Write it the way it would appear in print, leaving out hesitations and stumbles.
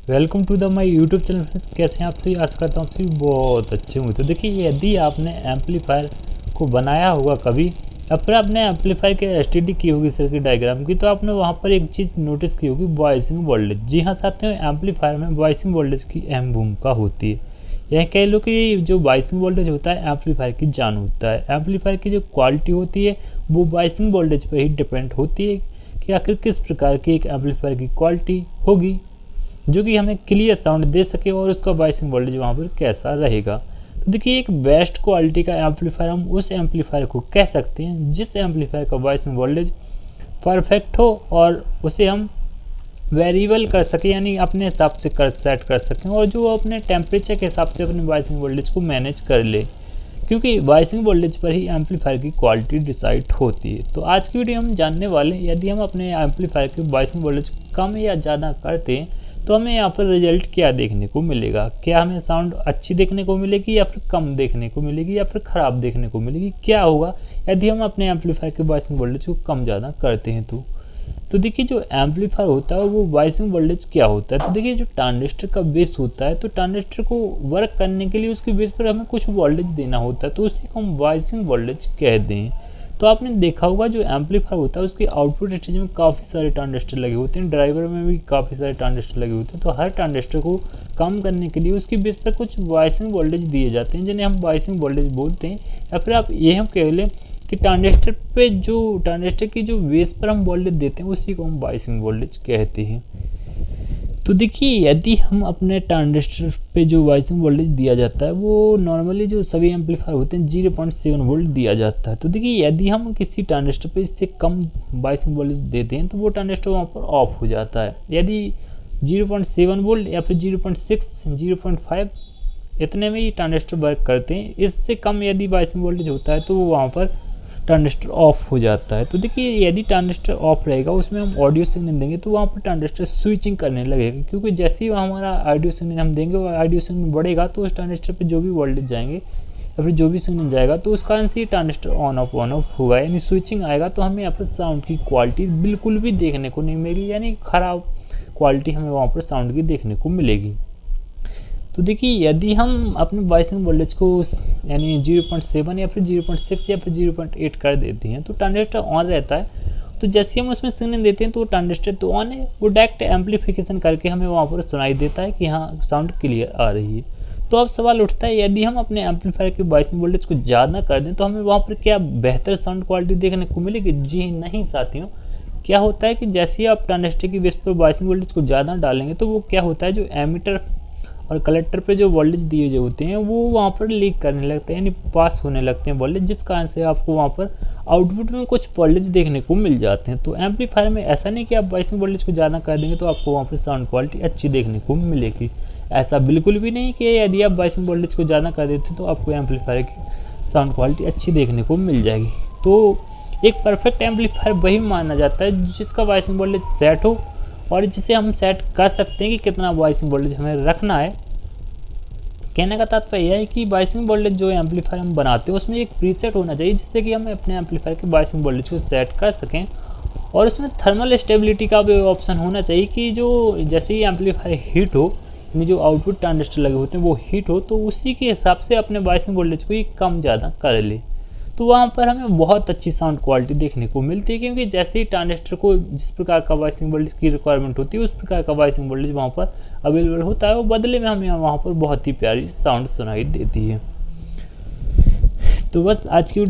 Welcome to the my YouTube channel friends. कैसे हैं आप सभी? आशा करता हूँ आप सभी बहुत अच्छे होंगे। तो देखिए, यदि आपने एम्पलीफायर को बनाया होगा कभी या फिर आपने एम्पलीफायर के एसटीडी की होगी सर्किट डायग्राम की, तो आपने वहाँ पर एक चीज़ नोटिस की होगी, वॉइसिंग वोल्टेज। जी हाँ साथियों, एम्पलीफायर में वॉइसिंग वोल्टेज की अहम भूमिका होती है। यह कह लो कि जो वॉइसिंग वोल्टेज होता है एम्पलीफायर की जान होता है। एम्पलीफायर की जो क्वालिटी होती है वो वॉइसिंग वोल्टेज पर ही डिपेंड होती है कि आखिर किस प्रकार की एक एम्पलीफायर की क्वालिटी होगी जो कि हमें क्लियर साउंड दे सके और उसका वॉइसिंग वोल्टेज वहाँ पर कैसा रहेगा। तो देखिए, एक बेस्ट क्वालिटी का एम्पलीफायर हम उस एम्पलीफायर को कह सकते हैं जिस एम्पलीफायर का वॉइसिंग वोल्टेज परफेक्ट हो और उसे हम वेरिएबल कर सकें, यानी अपने हिसाब से सेट कर सकें, और जो अपने टेम्परेचर के हिसाब से अपने वॉइसिंग वोल्टेज को मैनेज कर ले, क्योंकि वॉइसिंग वोल्टेज पर ही एम्पलीफायर की क्वालिटी डिसाइड होती है। तो आज की वीडियो हम जानने वाले हैं, यदि हम अपने एम्पलीफायर के वॉइसिंग वोल्टेज कम या ज़्यादा करते हैं तो हमें यहाँ पर रिजल्ट क्या देखने को मिलेगा। क्या हमें साउंड अच्छी देखने को मिलेगी या फिर कम देखने को मिलेगी या फिर ख़राब देखने को मिलेगी, क्या होगा यदि हम अपने एम्पलीफायर के वॉइसिंग वोल्टेज को कम ज़्यादा करते हैं। तो देखिए, जो एम्पलीफायर होता है वो वॉइसिंग वोल्टेज क्या होता है। तो देखिए, जो ट्रांजिस्टर का बेस होता है, तो ट्रांजिस्टर को वर्क करने के लिए उसके बेस पर हमें कुछ वोल्टेज देना होता है, तो उसी को हम वॉइसिंग वोल्टेज कहते हैं। तो आपने देखा होगा जो एम्पलीफायर होता है उसके आउटपुट स्टेज में काफ़ी सारे ट्रांजिस्टर लगे होते हैं, ड्राइवर में भी काफ़ी सारे ट्रांजिस्टर लगे होते हैं। तो हर ट्रांजिस्टर को कम करने के लिए उसके बेस पर कुछ वॉइसिंग वोल्टेज दिए जाते हैं जिन्हें हम वॉइसिंग वोल्टेज बोलते हैं। या फिर आप ये हम कह लें कि ट्रांजिस्टर की जो बेस पर हम वोल्टेज देते हैं उसी को हम वॉइसिंग वोल्टेज कहते हैं। तो देखिए, यदि हम अपने ट्रांजिस्टर पे जो वॉइसिंग वोल्टेज दिया जाता है वो नॉर्मली जो सभी एम्पलीफायर होते हैं 0.7 वोल्ट दिया जाता है। तो देखिए, यदि हम किसी ट्रांजिस्टर पे इससे कम वॉइसिंग वोल्टेज देते हैं तो वो ट्रांजिस्टर वहाँ पर ऑफ हो जाता है। यदि 0.7 वोल्ट या फिर 0.6, 0.5 इतने में ही ट्रांजिस्टर वर्क करते हैं। इससे कम यदि वॉइसिंग वोल्टेज होता है तो वो वहाँ पर ट्रांजिस्टर ऑफ हो जाता है। तो देखिए, यदि ट्रांजिस्टर ऑफ रहेगा उसमें हम ऑडियो सिग्नल देंगे तो वहाँ पर ट्रांजिस्टर स्विचिंग करने लगेगा, क्योंकि जैसे ही हमारा ऑडियो सिग्नल हम देंगे वो ऑडियो सिग्नल बढ़ेगा तो उस ट्रांजिस्टर पे जो भी वोल्टेज जाएंगे या फिर जो भी सिग्नल जाएगा तो उस कारण से ट्रांजिस्टर ऑन ऑफ होगा, यानी स्विचिंग आएगा। तो हमें यहाँ पर साउंड की क्वालिटी बिल्कुल भी देखने को नहीं मिलेगी, यानी ख़राब क्वालिटी हमें वहाँ पर साउंड की देखने को मिलेगी। तो देखिए, यदि हम अपने वॉइसिंग वोल्टेज को यानी 0.7 या फिर 0.6 या फिर 0.8 कर देते हैं तो ट्रांजिस्टर ऑन रहता है। तो जैसे हम उसमें सिग्नल देते हैं तो ट्रांजिस्टर तो ऑन है, वो डायरेक्ट एम्पलीफिकेशन करके हमें वहाँ पर सुनाई देता है कि हाँ साउंड क्लियर आ रही है। तो अब सवाल उठता है, यदि हम अपने एम्पलीफायर के वॉइसिंग वोल्टेज को ज़्यादा कर दें तो हमें वहाँ पर क्या बेहतर साउंड क्वालिटी देखने को मिलेगी? जी नहीं साथियों। क्या होता है कि जैसे ही आप ट्रांजिस्टर की बेस पर वॉइसिंग वोल्टेज को ज़्यादा डालेंगे तो वो क्या होता है, जो एमीटर और कलेक्टर पे जो वोल्टेज दिए जो होते हैं वो वहाँ पर लीक करने लगते हैं, यानी पास होने लगते हैं वोल्टेज, जिस कारण से आपको वहाँ पर आउटपुट में कुछ वोल्टेज देखने को मिल जाते हैं। तो एम्पलीफायर में ऐसा नहीं कि आप वॉइसिंग वोल्टेज को ज़्यादा कर देंगे तो आपको वहाँ पर साउंड क्वालिटी अच्छी देखने को मिलेगी। ऐसा बिल्कुल भी नहीं कि यदि आप वॉइसिंग वोल्टेज को ज़्यादा कर देते हैं तो आपको एम्पलीफायर की साउंड क्वालिटी अच्छी देखने को मिल जाएगी। तो एक परफेक्ट एम्पलीफायर वही माना जाता है जिसका वॉइसिंग वोल्टेज सेट हो और जिसे हम सेट कर सकते हैं कि कितना वॉइसिंग वोल्टेज हमें रखना है। कहने का तात्पर्य यह है कि वॉइसिंग वोल्टेज जो एम्पलीफायर हम बनाते हैं उसमें एक प्रीसेट होना चाहिए जिससे कि हम अपने एम्पलीफायर के वॉइसिंग वोल्टेज को सेट कर सकें। और उसमें थर्मल स्टेबिलिटी का भी ऑप्शन होना चाहिए कि जो जैसे ही एम्पलीफायर हीट हो, यानी जो आउटपुट ट्रांजिस्टर लगे होते हैं वो हीट हो, तो उसी के हिसाब से अपने वॉइसिंग वोल्टेज को ये कम ज़्यादा कर ले। तो वहाँ पर हमें बहुत अच्छी साउंड क्वालिटी देखने को मिलती है, क्योंकि जैसे ही ट्रांजिस्टर को जिस प्रकार का वॉइसिंग वोल्टेज की रिक्वायरमेंट होती है उस प्रकार का वॉइसिंग वोल्टेज वहाँ पर अवेलेबल होता है, वो बदले में हमें वहाँ पर बहुत ही प्यारी साउंड सुनाई देती है। तो बस आज की वीडियो